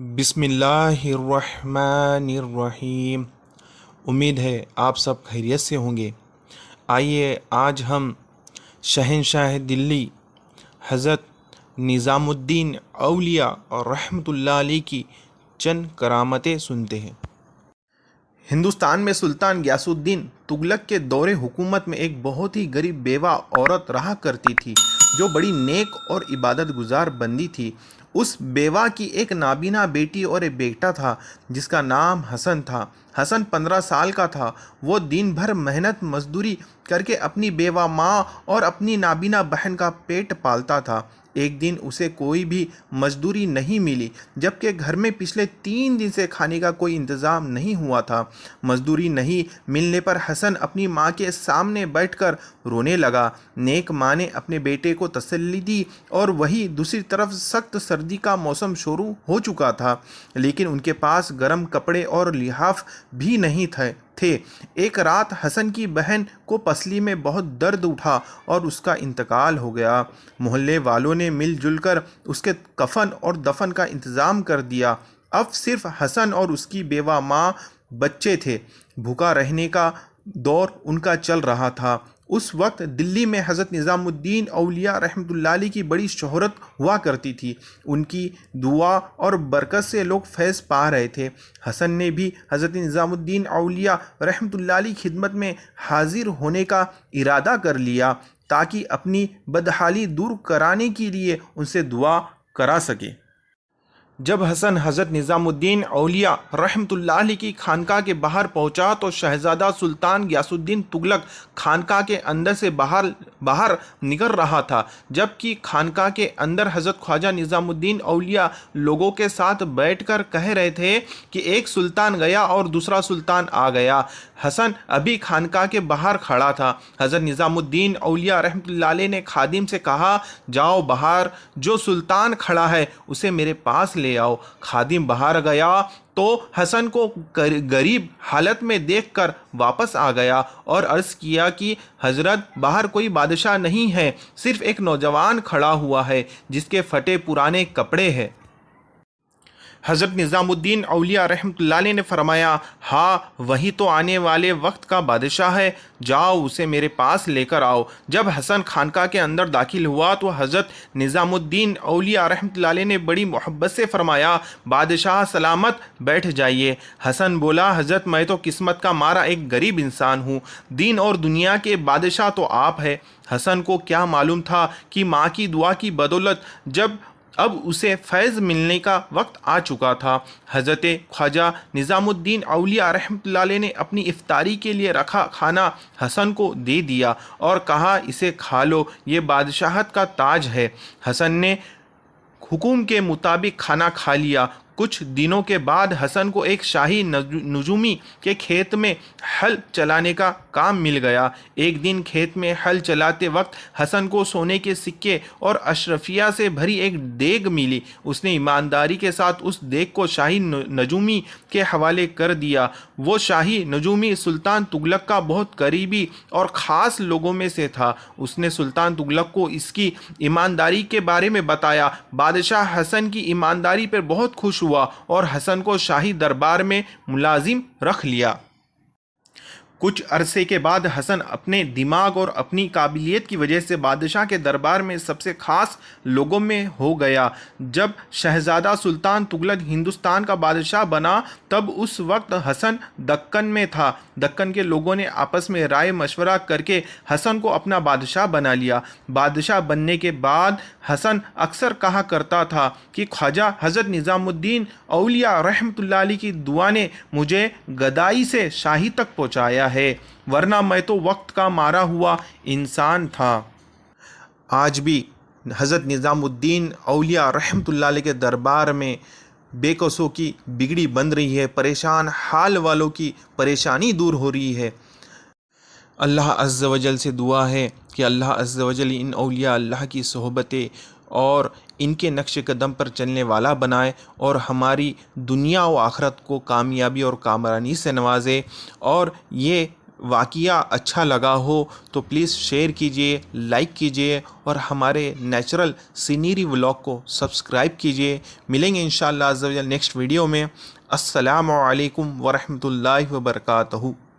بسم اللہ الرحمن الرحیم۔ امید ہے آپ سب خیریت سے ہوں گے۔ آئیے آج ہم شہنشاہ دلی حضرت نظام الدین اولیاء اور رحمۃ اللہ علیہ کی چند کرامتیں سنتے ہیں۔ ہندوستان میں سلطان غیاث الدین تغلق کے دور حکومت میں ایک بہت ہی غریب بیوہ عورت رہا کرتی تھی جو بڑی نیک اور عبادت گزار بندی تھی۔ اس بیوہ کی ایک نابینا بیٹی اور ایک بیٹا تھا جس کا نام حسن تھا۔ حسن 15 سال کا تھا۔ وہ دن بھر محنت مزدوری کر کے اپنی بیوہ ماں اور اپنی نابینا بہن کا پیٹ پالتا تھا۔ ایک دن اسے کوئی بھی مزدوری نہیں ملی جبکہ گھر میں پچھلے 3 دن سے کھانے کا کوئی انتظام نہیں ہوا تھا۔ مزدوری نہیں ملنے پر حسن اپنی ماں کے سامنے بیٹھ کر رونے لگا۔ نیک ماں نے اپنے بیٹے کو تسلی دی اور وہیں دوسری طرف سخت سردی کا موسم شروع ہو چکا تھا لیکن ان کے پاس گرم کپڑے اور لحاف بھی نہیں تھے۔ ایک رات حسن کی بہن کو پسلی میں بہت درد اٹھا اور اس کا انتقال ہو گیا۔ محلے والوں نے مل جل کر اس کے کفن اور دفن کا انتظام کر دیا۔ اب صرف حسن اور اس کی بیوہ ماں بچے تھے۔ بھوکا رہنے کا دور ان کا چل رہا تھا۔ اس وقت دلی میں حضرت نظام الدین اولیاء رحمۃ اللہ علیہ کی بڑی شہرت ہوا کرتی تھی۔ ان کی دعا اور برکت سے لوگ فیض پا رہے تھے۔ حسن نے بھی حضرت نظام الدین اولیاء رحمۃ اللہ علیہ کی خدمت میں حاضر ہونے کا ارادہ کر لیا تاکہ اپنی بدحالی دور کرانے کے لیے ان سے دعا کرا سکے۔ جب حسن حضرت نظام الدین اولیاء رحمۃ اللہ علیہ کی خانقاہ کے باہر پہنچا تو شہزادہ سلطان غیاث الدین تغلق خانقاہ کے اندر سے باہر نکل رہا تھا جبکہ خانقاہ کے اندر حضرت خواجہ نظام الدین اولیاء لوگوں کے ساتھ بیٹھ کر کہہ رہے تھے کہ ایک سلطان گیا اور دوسرا سلطان آ گیا۔ حسن ابھی خانقاہ کے باہر کھڑا تھا۔ حضرت نظام الدین اولیاء رحمۃ اللہ علیہ نے خادم سے کہا، جاؤ باہر جو سلطان کھڑا ہے اسے میرے پاس لے آؤ۔ خادم باہر گیا تو حسن کو غریب حالت میں دیکھ کر واپس آ گیا اور عرض کیا کہ حضرت باہر کوئی بادشاہ نہیں ہے، صرف ایک نوجوان کھڑا ہوا ہے جس کے پھٹے پرانے کپڑے ہیں۔ حضرت نظام الدین اولیاء رحمۃ اللہ علیہ نے فرمایا، ہاں وہی تو آنے والے وقت کا بادشاہ ہے، جاؤ اسے میرے پاس لے کر آؤ۔ جب حسن خانقاہ کے اندر داخل ہوا تو حضرت نظام الدین اولیاء رحمۃ اللہ علیہ نے بڑی محبت سے فرمایا، بادشاہ سلامت بیٹھ جائیے۔ حسن بولا، حضرت میں تو قسمت کا مارا ایک غریب انسان ہوں، دین اور دنیا کے بادشاہ تو آپ ہیں۔ حسن کو کیا معلوم تھا کہ ماں کی دعا کی بدولت اب اسے فیض ملنے کا وقت آ چکا تھا۔ حضرت خواجہ نظام الدین اولیاء رحمۃ اللہ علیہ نے اپنی افطاری کے لیے رکھا کھانا حسن کو دے دیا اور کہا، اسے کھا لو، یہ بادشاہت کا تاج ہے۔ حسن نے حکم کے مطابق کھانا کھا لیا۔ کچھ دنوں کے بعد حسن کو ایک شاہی نجومی کے کھیت میں ہل چلانے کا کام مل گیا۔ ایک دن کھیت میں ہل چلاتے وقت حسن کو سونے کے سکے اور اشرفیہ سے بھری ایک دیگ ملی۔ اس نے ایمانداری کے ساتھ اس دیگ کو شاہی نجومی کے حوالے کر دیا۔ وہ شاہی نجومی سلطان تغلق کا بہت قریبی اور خاص لوگوں میں سے تھا۔ اس نے سلطان تغلق کو اس کی ایمانداری کے بارے میں بتایا۔ بادشاہ حسن کی ایمانداری پر بہت خوش ہوا اور حسن کو شاہی دربار میں ملازم رکھ لیا۔ کچھ عرصے کے بعد حسن اپنے دماغ اور اپنی قابلیت کی وجہ سے بادشاہ کے دربار میں سب سے خاص لوگوں میں ہو گیا۔ جب شہزادہ سلطان تغلق ہندوستان کا بادشاہ بنا تب اس وقت حسن دکن میں تھا۔ دکن کے لوگوں نے آپس میں رائے مشورہ کر کے حسن کو اپنا بادشاہ بنا لیا۔ بادشاہ بننے کے بعد حسن اکثر کہا کرتا تھا کہ خواجہ حضرت نظام الدین اولیاء رحمۃ اللہ علیہ کی دعا نے مجھے گدائی سے شاہی تک پہنچایا ہے، ورنہ میں تو وقت کا مارا ہوا انسان تھا۔ آج بھی حضرت نظام الدین اولیاء رحمۃ اللہ علیہ کے دربار میں بے کسوں کی بگڑی بن رہی ہے، پریشان حال والوں کی پریشانی دور ہو رہی ہے۔ اللہ عز و جل سے دعا ہے کہ اللہ عز و جل ان اولیاء اللہ کی صحبتیں اور ان کے نقش قدم پر چلنے والا بنائے اور ہماری دنیا و آخرت کو کامیابی اور کامرانی سے نوازے، اور یہ واقعہ اچھا لگا ہو تو پلیز شیئر کیجیے، لائک کیجیے اور ہمارے نیچرل سینری ولاگ کو سبسکرائب کیجیے۔ ملیں گے انشاءاللہ عز و جل نیکسٹ ویڈیو میں۔ السلام علیکم ورحمۃ اللہ وبرکاتہ۔